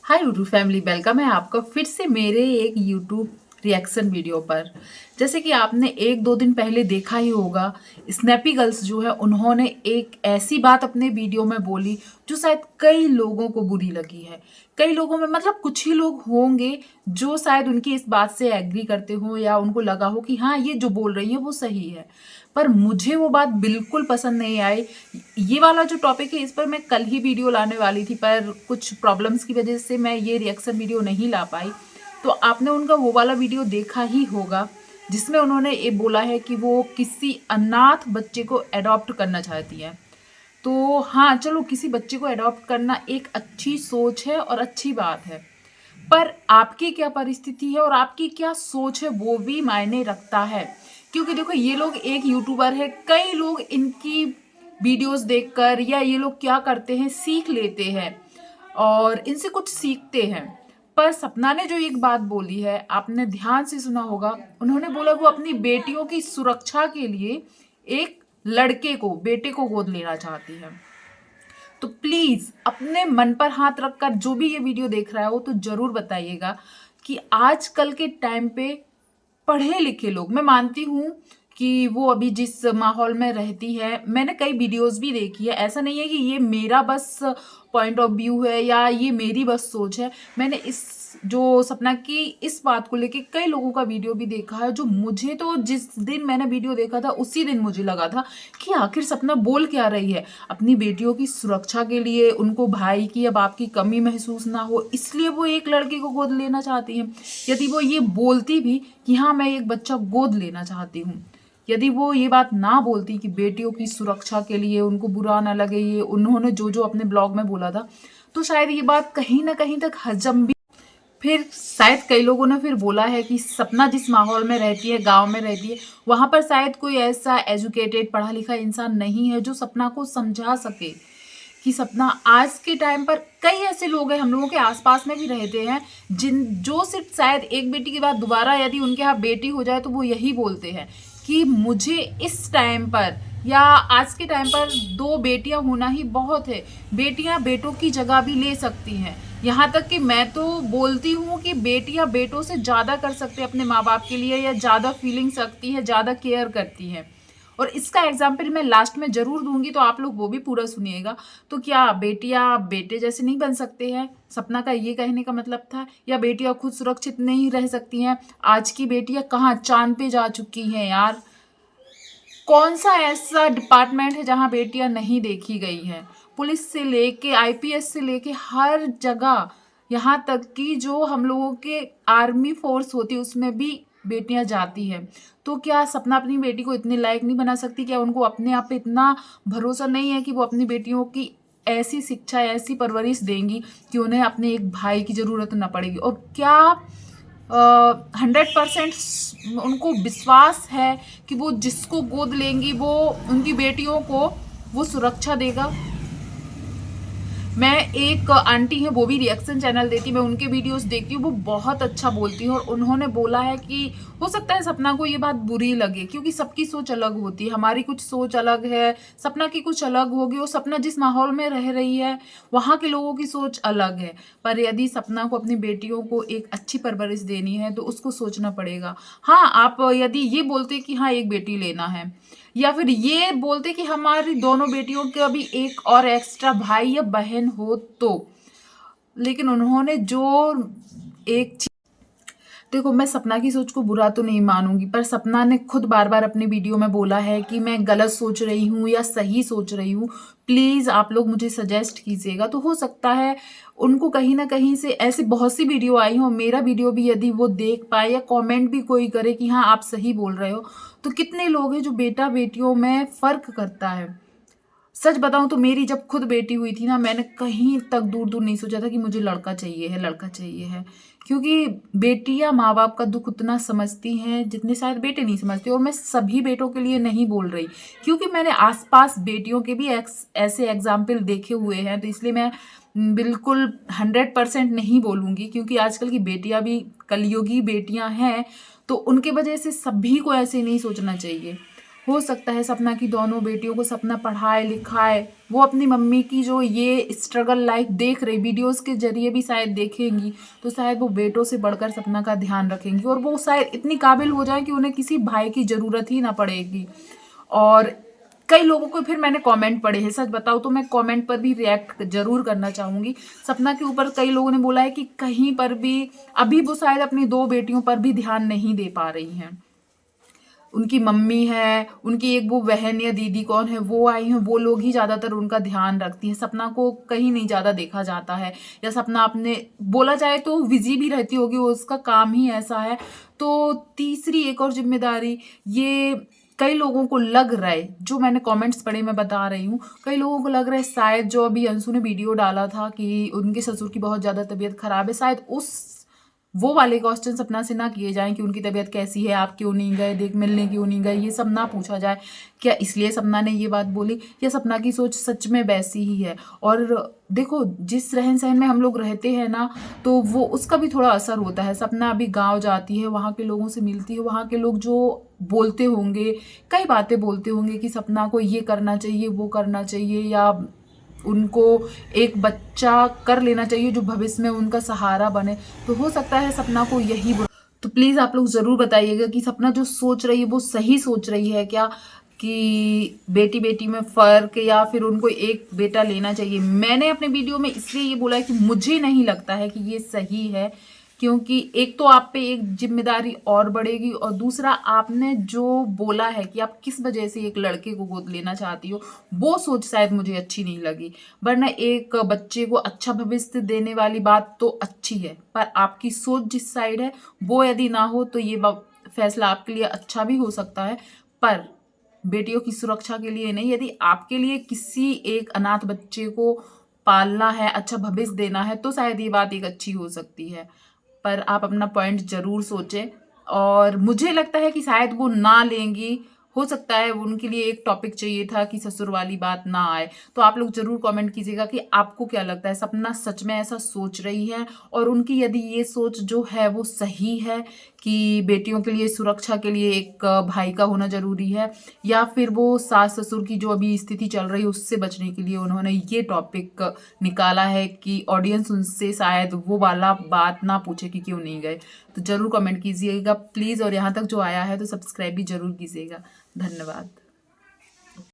हाय Urdu family, welcome है आपका फिर से मेरे एक यूट्यूब रिएक्शन वीडियो पर। जैसे कि आपने एक दो दिन पहले देखा ही होगा, स्नैपी गर्ल्स जो है उन्होंने एक ऐसी बात अपने वीडियो में बोली जो शायद कई लोगों को बुरी लगी है। कई लोगों में मतलब कुछ ही लोग होंगे जो शायद उनकी इस बात से एग्री करते हो या उनको लगा हो कि हाँ, ये जो बोल रही है वो सही है। पर मुझे वो बात बिल्कुल पसंद नहीं आई। ये वाला जो टॉपिक है इस पर मैं कल ही वीडियो लाने वाली थी, पर कुछ प्रॉब्लम्स की वजह से मैं ये रिएक्शन वीडियो नहीं ला पाई। तो आपने उनका वो वाला वीडियो देखा ही होगा जिसमें उन्होंने ये बोला है कि वो किसी अनाथ बच्चे को अडॉप्ट करना चाहती है। तो हाँ, चलो, किसी बच्चे को अडॉप्ट करना एक अच्छी सोच है और अच्छी बात है, पर आपकी क्या परिस्थिति है और आपकी क्या सोच है वो भी मायने रखता है। क्योंकि देखो, ये लोग एक यूट्यूबर है, कई लोग इनकी वीडियोस देखकर या ये लोग क्या करते हैं सीख लेते हैं और इनसे कुछ सीखते हैं। पर सपना ने जो एक बात बोली है, आपने ध्यान से सुना होगा। उन्होंने बोला वो अपनी बेटियों की सुरक्षा के लिए एक लड़के को, बेटे को गोद लेना चाहती है। तो प्लीज अपने मन पर हाथ रखकर जो भी ये वीडियो देख रहा है वो तो जरूर बताइएगा कि आजकल के टाइम पे पढ़े लिखे लोग, मैं मानती हूँ कि वो अभी जिस माहौल में रहती है, मैंने कई वीडियोस भी देखी है, ऐसा नहीं है कि ये मेरा बस पॉइंट ऑफ व्यू है या ये मेरी बस सोच है। मैंने इस जो सपना की इस बात को लेके कई लोगों का वीडियो भी देखा है, जो मुझे तो जिस दिन मैंने वीडियो देखा था उसी दिन मुझे लगा था कि आखिर सपना बोल क्या रही है। अपनी बेटियों की सुरक्षा के लिए उनको भाई की या बाप की कमी महसूस ना हो, इसलिए वो एक लड़के को गोद लेना चाहती हैं। यदि वो ये बोलती भी कि हाँ, मैं एक बच्चा गोद लेना चाहती हूँ, यदि वो ये बात ना बोलती कि बेटियों की सुरक्षा के लिए उनको बुरा ना लगे, ये उन्होंने जो जो अपने ब्लॉग में बोला था, तो शायद ये बात कहीं ना कहीं तक हजम भी। फिर शायद कई लोगों ने फिर बोला है कि सपना जिस माहौल में रहती है, गांव में रहती है, वहां पर शायद कोई ऐसा एजुकेटेड पढ़ा लिखा इंसान नहीं है जो सपना को समझा सके कि सपना आज के टाइम पर कई ऐसे लोग हैं, हम लोगों के आसपास में भी रहते हैं, जिन जो सिर्फ शायद एक बेटी के बाद दोबारा यदि उनके यहाँ बेटी हो जाए तो वो यही बोलते हैं कि मुझे इस टाइम पर या आज के टाइम पर दो बेटियां होना ही बहुत है। बेटियां बेटों की जगह भी ले सकती हैं। यहाँ तक कि मैं तो बोलती हूँ कि बेटियां बेटों से ज़्यादा कर सकते हैं अपने माँ बाप के लिए, या ज़्यादा फीलिंग्स रखती है, ज़्यादा केयर करती हैं। और इसका एग्जाम्पल मैं लास्ट में जरूर दूंगी, तो आप लोग वो भी पूरा सुनिएगा। तो क्या बेटियां बेटे जैसे नहीं बन सकते हैं? सपना का ये कहने का मतलब था। या बेटियां खुद सुरक्षित नहीं रह सकती हैं? आज की बेटियां कहाँ चांद पे जा चुकी हैं यार। कौन सा ऐसा डिपार्टमेंट है जहां बेटियां नहीं देखी गई हैं? पुलिस से लेके आईपीएस से लेके हर जगह, यहाँ तक कि जो हम लोगों के आर्मी फोर्स होती है उसमें भी बेटियां जाती हैं। तो क्या सपना अपनी बेटी को इतने लायक नहीं बना सकती? क्या उनको अपने आप पे इतना भरोसा नहीं है कि वो अपनी बेटियों की ऐसी शिक्षा, ऐसी परवरिश देंगी कि उन्हें अपने एक भाई की जरूरत ना पड़ेगी? और क्या 100% उनको विश्वास है कि वो जिसको गोद लेंगी वो उनकी बेटियों को वो सुरक्षा देगा? मैं एक आंटी है, वो भी रिएक्शन चैनल देती, मैं उनके वीडियोस देखती हूँ, वो बहुत अच्छा बोलती हैं। और उन्होंने बोला है कि हो सकता है सपना को ये बात बुरी लगे, क्योंकि सबकी सोच अलग होती है। हमारी कुछ सोच अलग है, सपना की कुछ अलग होगी, और सपना जिस माहौल में रह रही है वहाँ के लोगों की सोच अलग है। पर यदि सपना को अपनी बेटियों को एक अच्छी परवरिश देनी है तो उसको सोचना पड़ेगा। हाँ, आप यदि ये बोलते कि हाँ एक बेटी लेना है, या फिर ये बोलते कि हमारी दोनों बेटियों का भी एक और एक्स्ट्रा भाई या बहन हो तो, लेकिन उन्होंने जो एक देखो, मैं सपना की सोच को बुरा तो नहीं मानूंगी, पर सपना ने खुद बार बार अपने वीडियो में बोला है कि मैं गलत सोच रही हूँ या सही सोच रही हूँ। प्लीज आप लोग मुझे सजेस्ट कीजिएगा। तो हो सकता है उनको कहीं ना कहीं से ऐसी बहुत सी वीडियो आई हो, मेरा वीडियो भी यदि वो देख पाए या कमेंट भी कोई करे कि हाँ आप सही बोल रहे हो, तो कितने लोग हैं जो बेटा बेटियों में फर्क करता है। सच बताऊं तो मेरी जब खुद बेटी हुई थी ना, मैंने कहीं तक दूर दूर नहीं सोचा था कि मुझे लड़का चाहिए है, लड़का चाहिए है। क्योंकि बेटियां माँ बाप का दुख उतना समझती हैं जितने शायद बेटे नहीं समझते। और मैं सभी बेटों के लिए नहीं बोल रही, क्योंकि मैंने आसपास बेटियों के भी ऐसे एग्जाम्पल देखे हुए हैं, तो इसलिए मैं बिल्कुल 100% नहीं बोलूंगी। क्योंकि आजकल की बेटियां भी कलयुगी बेटियां हैं, तो उनके वजह से सभी को ऐसे नहीं सोचना चाहिए। हो सकता है सपना की दोनों बेटियों को सपना पढ़ाए लिखाए, वो अपनी मम्मी की जो ये स्ट्रगल लाइफ देख रही, वीडियोस के जरिए भी शायद देखेंगी, तो शायद वो बेटों से बढ़कर सपना का ध्यान रखेंगी और वो शायद इतनी काबिल हो जाए कि उन्हें किसी भाई की ज़रूरत ही ना पड़ेगी। और कई लोगों को फिर मैंने कमेंट पढ़े हैं, सच बताऊँ तो मैं कमेंट पर भी रिएक्ट ज़रूर करना चाहूँगी। सपना के ऊपर कई लोगों ने बोला है कि कहीं पर भी अभी वो शायद अपनी 2 बेटियों पर भी ध्यान नहीं दे पा रही हैं। उनकी मम्मी है, उनकी एक वो बहन या दीदी कौन है वो आई हैं, वो लोग ही ज़्यादातर उनका ध्यान रखती हैं। सपना को कहीं नहीं ज़्यादा देखा जाता है, या सपना अपने बोला जाए तो बिज़ी भी रहती होगी, वो उसका काम ही ऐसा है। तो तीसरी एक और ज़िम्मेदारी ये कई लोगों को लग रहा है, जो मैंने कमेंट्स पढ़े मैं बता रही हूँ, कई लोगों को लग रहा है शायद जो अभी अंशु ने वीडियो डाला था कि उनके ससुर की बहुत ज़्यादा तबीयत खराब है, शायद वो वाले क्वेश्चन सपना से ना किए जाएं कि उनकी तबीयत कैसी है, आप क्यों नहीं गए, देख मिलने क्यों नहीं गए, ये सब ना पूछा जाए। क्या इसलिए सपना ने ये बात बोली, या सपना की सोच सच में वैसी ही है? और देखो, जिस रहन सहन में हम लोग रहते हैं ना, तो वो उसका भी थोड़ा असर होता है। सपना अभी गांव जाती है, वहाँ के लोगों से मिलती है, वहाँ के लोग जो बोलते होंगे, कई बातें बोलते होंगे कि सपना को ये करना चाहिए, वो करना चाहिए, या उनको एक बच्चा कर लेना चाहिए जो भविष्य में उनका सहारा बने। तो हो सकता है सपना को यही तो प्लीज़ आप लोग ज़रूर बताइएगा कि सपना जो सोच रही है वो सही सोच रही है क्या, कि बेटी बेटी में फ़र्क, या फिर उनको एक बेटा लेना चाहिए। मैंने अपने वीडियो में इसलिए ये बोला है कि मुझे नहीं लगता है कि ये सही है, क्योंकि एक तो आप पे एक जिम्मेदारी और बढ़ेगी, और दूसरा आपने जो बोला है कि आप किस वजह से एक लड़के को गोद लेना चाहती हो, वो सोच शायद मुझे अच्छी नहीं लगी। वरना एक बच्चे को अच्छा भविष्य देने वाली बात तो अच्छी है, पर आपकी सोच जिस साइड है वो यदि ना हो तो ये फैसला आपके लिए अच्छा भी हो सकता है, पर बेटियों की सुरक्षा के लिए नहीं। यदि आपके लिए किसी एक अनाथ बच्चे को पालना है, अच्छा भविष्य देना है, तो शायद ये बात एक अच्छी हो सकती है। पर आप अपना पॉइंट ज़रूर सोचें, और मुझे लगता है कि शायद वो ना लेंगी। हो सकता है उनके लिए एक टॉपिक चाहिए था कि ससुर वाली बात ना आए। तो आप लोग ज़रूर कमेंट कीजिएगा कि आपको क्या लगता है, सपना सच में ऐसा सोच रही है, और उनकी यदि ये सोच जो है वो सही है कि बेटियों के लिए सुरक्षा के लिए एक भाई का होना ज़रूरी है, या फिर वो सास ससुर की जो अभी स्थिति चल रही है उससे बचने के लिए उन्होंने ये टॉपिक निकाला है कि ऑडियंस उनसे शायद वो वाला बात ना पूछे कि क्यों नहीं गए। तो ज़रूर कमेंट कीजिएगा प्लीज़, और यहाँ तक जो आया है तो सब्सक्राइब भी ज़रूर कीजिएगा। धन्यवाद।